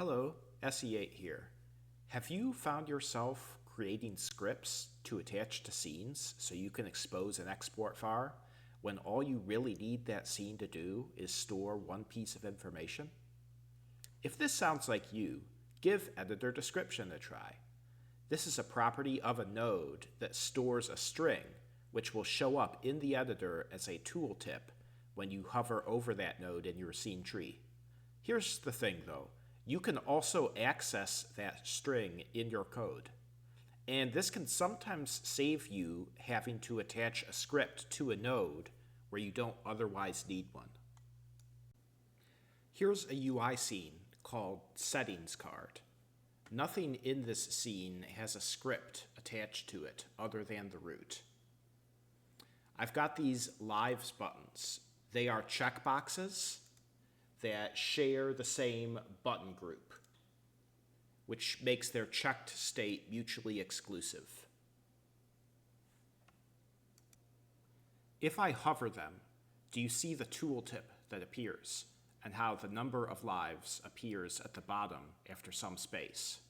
Hello, SE8 here. Have you found yourself creating scripts to attach to scenes so you can expose and export file when all you really need that scene to do is store one piece of information? If this sounds like you, give editor description a try. This is a property of a node that stores a string which will show up in the editor as a tooltip when you hover over that node in your scene tree. Here's the thing though. You can also access that string in your code. And this can sometimes save you having to attach a script to a node where you don't otherwise need one. Here's a UI scene called Settings Card. Nothing in this scene has a script attached to it other than the root. I've got these lives buttons. They are checkboxes that share the same button group, which makes their checked state mutually exclusive. If I hover them, do you see the tooltip that appears and how the number of lives appears at the bottom after some space?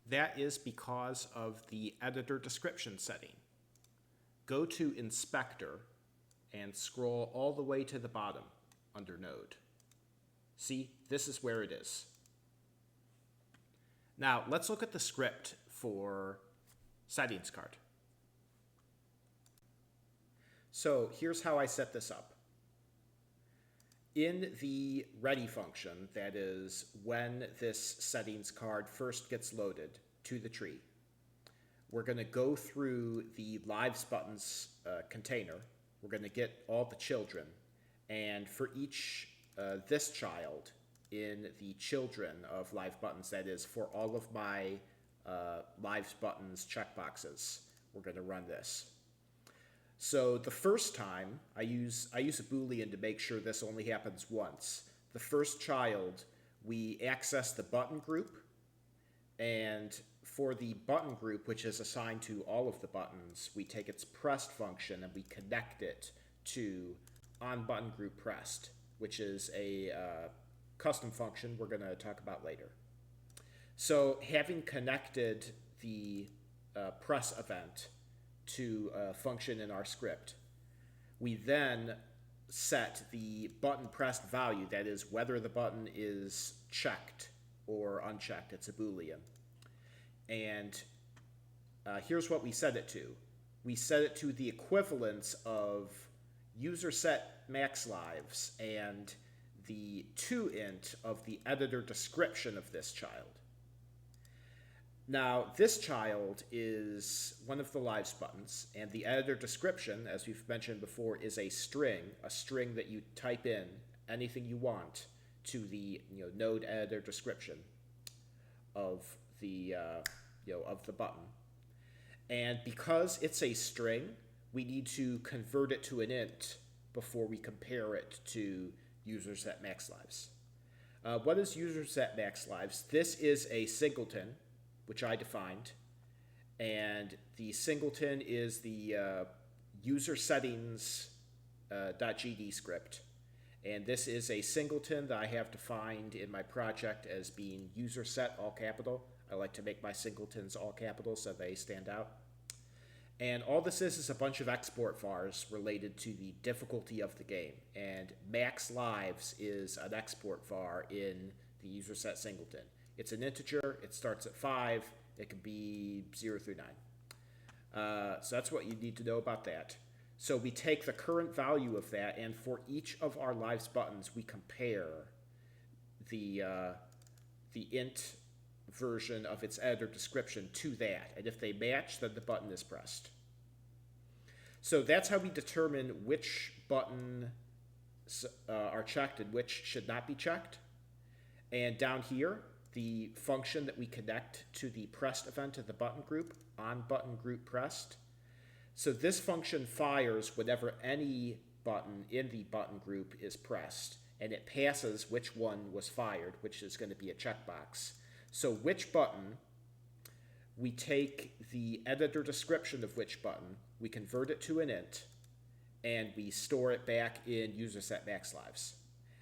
That is because of the editor description setting. Go to Inspector and scroll all the way to the bottom under Node. See, this is where it is. Now, let's look at the script for Settings Card. So here's how I set this up. In the ready function, that is when this settings card first gets loaded to the tree, we're going to go through the lives buttons container. We're going to get all the children, and for each this child in the children of live buttons, that is for all of my lives buttons checkboxes, we're going to run this. So the first time, I use a Boolean to make sure this only happens once. The first child, we access the button group, and for the button group, which is assigned to all of the buttons, we take its pressed function and we connect it to onButtonGroupPressed, which is a custom function we're going to talk about later. So having connected the press event to a function in our script, we then set the button pressed value, that is whether the button is checked or unchecked. It's a Boolean. And here's what we set it to. We set it to the equivalence of user set max lives and the toInt of the editor description of this child. Now, this child is one of the lives buttons, and the editor description, as we've mentioned before, is a string that you type in anything you want to the node editor description of the of the button. And because it's a string, we need to convert it to an int before we compare it to user set max lives. What is user set max lives? This is a singleton, which I defined, and the singleton is the user settings .gd script, and this is a singleton that I have defined in my project as being user set all capital. I like to make my singletons all capital so they stand out. And all this is a bunch of export vars related to the difficulty of the game, and max lives is an export var in the user set singleton. It's an integer, it starts at 5, it can be 0 through 9. So that's what you need to know about that. So we take the current value of that, and for each of our lives buttons, we compare the int version of its editor description to that. And if they match, then the button is pressed. So that's how we determine which buttons are checked and which should not be checked. And down here, the function that we connect to the pressed event of the button group, onButtonGroupPressed. So this function fires whenever any button in the button group is pressed, and it passes which one was fired, which is going to be a checkbox. So which button, we take the editor description of which button, we convert it to an int, and we store it back in user set max lives.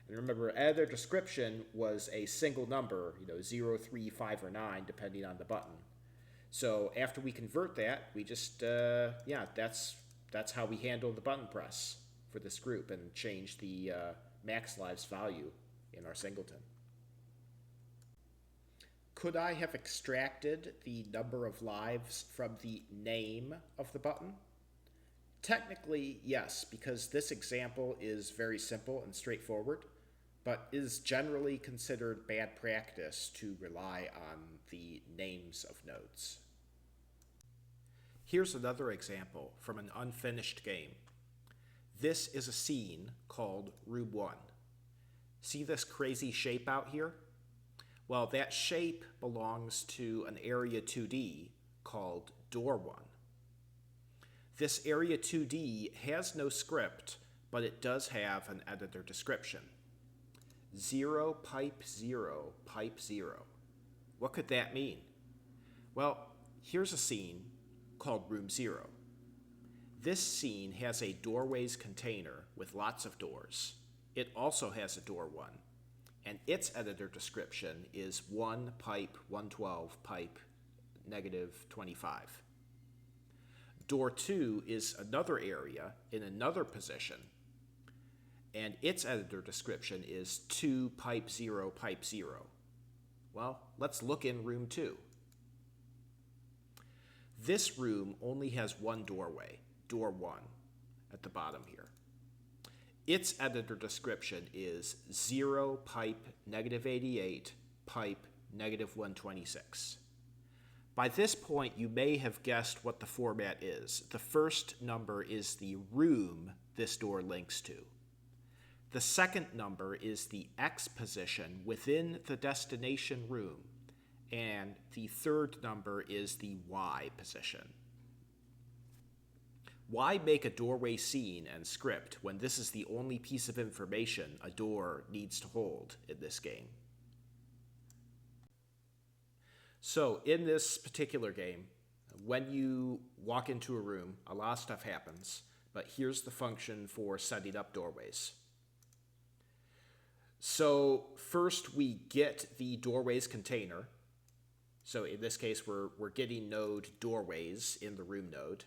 And remember, editor description was a single number, 0, 3, 5, or 9, depending on the button. So after we convert that, we just, that's how we handle the button press for this group and change the max lives value in our singleton. Could I have extracted the number of lives from the name of the button? Technically, yes, because this example is very simple and straightforward, but is generally considered bad practice to rely on the names of nodes. Here's another example from an unfinished game. This is a scene called Room 1. See this crazy shape out here? Well, that shape belongs to an Area 2D called Door 1. This Area 2D has no script, but it does have an editor description. 0, pipe 0, pipe 0. What could that mean? Well, here's a scene called Room 0. This scene has a doorways container with lots of doors. It also has a door 1. And its editor description is 1 pipe 112 pipe negative 25. Door 2 is another area in another position, and its editor description is 2 pipe 0 pipe 0. Well, let's look in room 2. This room only has one doorway, door 1, at the bottom here. Its editor description is 0 pipe negative 88 pipe negative 126. By this point, you may have guessed what the format is. The first number is the room this door links to. The second number is the X position within the destination room, and the third number is the Y position. Why make a doorway scene and script when this is the only piece of information a door needs to hold in this game? So in this particular game, when you walk into a room, a lot of stuff happens, but here's the function for setting up doorways. So first we get the doorways container. So in this case, we're getting node doorways in the room node.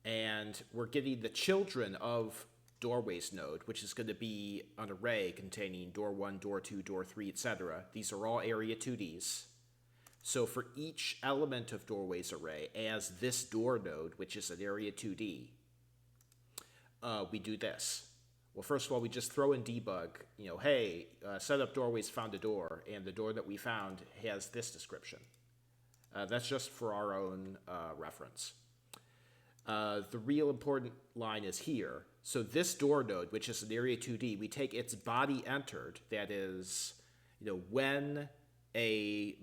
And we're getting the children of doorways node, which is going to be an array containing door 1, door 2, door 3, etc. These are all area 2Ds. So for each element of doorways array as this door node, which is an area 2D, we do this. Well, first of all, we just throw in debug, hey, set up doorways, found a door, and the door that we found has this description. That's just for our own reference. The real important line is here. So this door node, which is an area 2D, we take its body entered, that is, when a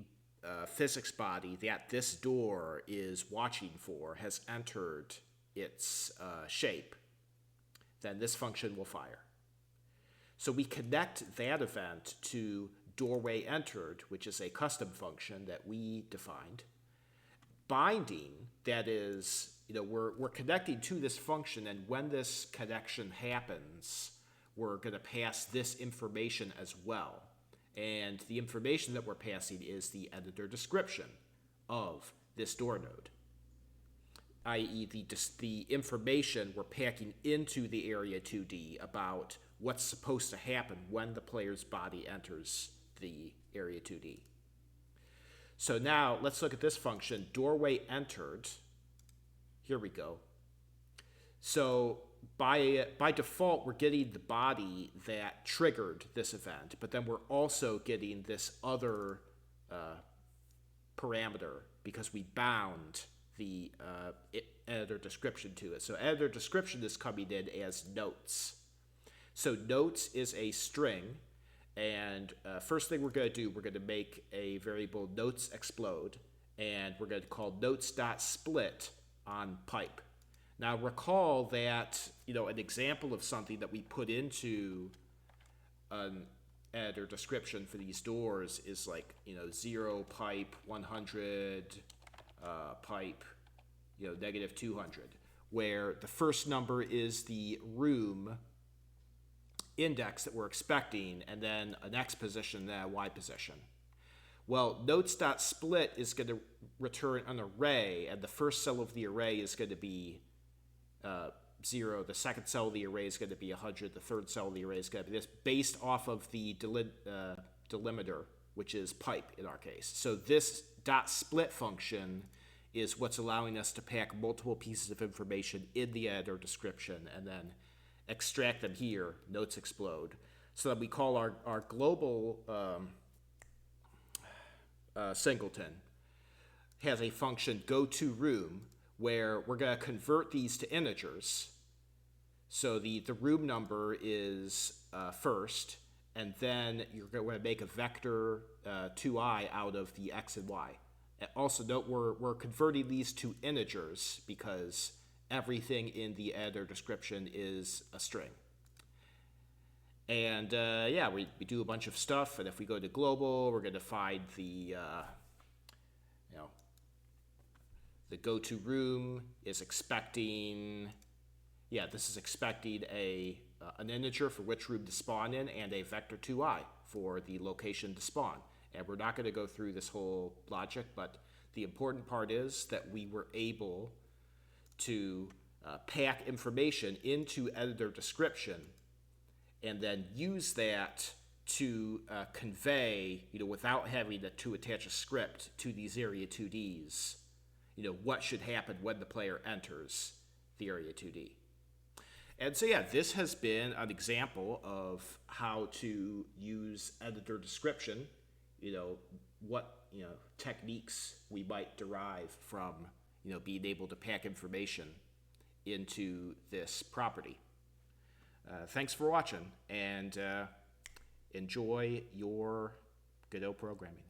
physics body that this door is watching for has entered its shape, then this function will fire. So we connect that event to doorway entered, which is a custom function that we defined. Binding, that is, we're connecting to this function, and when this connection happens, we're going to pass this information as well. And the information that we're passing is the editor description of this door node, i.e. the information we're packing into the area 2D about what's supposed to happen when the player's body enters the area 2D. So now let's look at this function, doorway entered. Here we go. So by default, we're getting the body that triggered this event, but then we're also getting this other parameter because we bound the editor description to it. So editor description is coming in as notes. So notes is a string, and first thing we're going to do, we're going to make a variable notes explode, and we're going to call notes.split on pipe. Now recall that, an example of something that we put into an editor description for these doors is like, 0 pipe 100 pipe, negative 200, where the first number is the room index that we're expecting, and then an x position, then a y position. Well, notes.split is going to return an array, and the first cell of the array is going to be 0. The second cell of the array is going to be 100. The third cell of the array is going to be this, based off of the delimiter, which is pipe in our case. So this .split function is what's allowing us to pack multiple pieces of information in the editor description and then extract them here, notes explode. So that we call our global singleton has a function goToRoom, where we're going to convert these to integers. So the room number is first, and then you're going to make a vector 2i out of the x and y. And also note we're converting these to integers because everything in the editor description is a string. And yeah, we do a bunch of stuff, and if we go to global, we're going to find the the goToRoom is expecting, this is expecting an integer for which room to spawn in and a vector 2i for the location to spawn. And we're not going to go through this whole logic, but the important part is that we were able to pack information into editor description and then use that to convey, without having to attach a script to these area 2Ds, what should happen when the player enters the area 2D. And so yeah, this has been an example of how to use editor description, what techniques we might derive from being able to pack information into this property. Thanks for watching, and enjoy your Godot programming.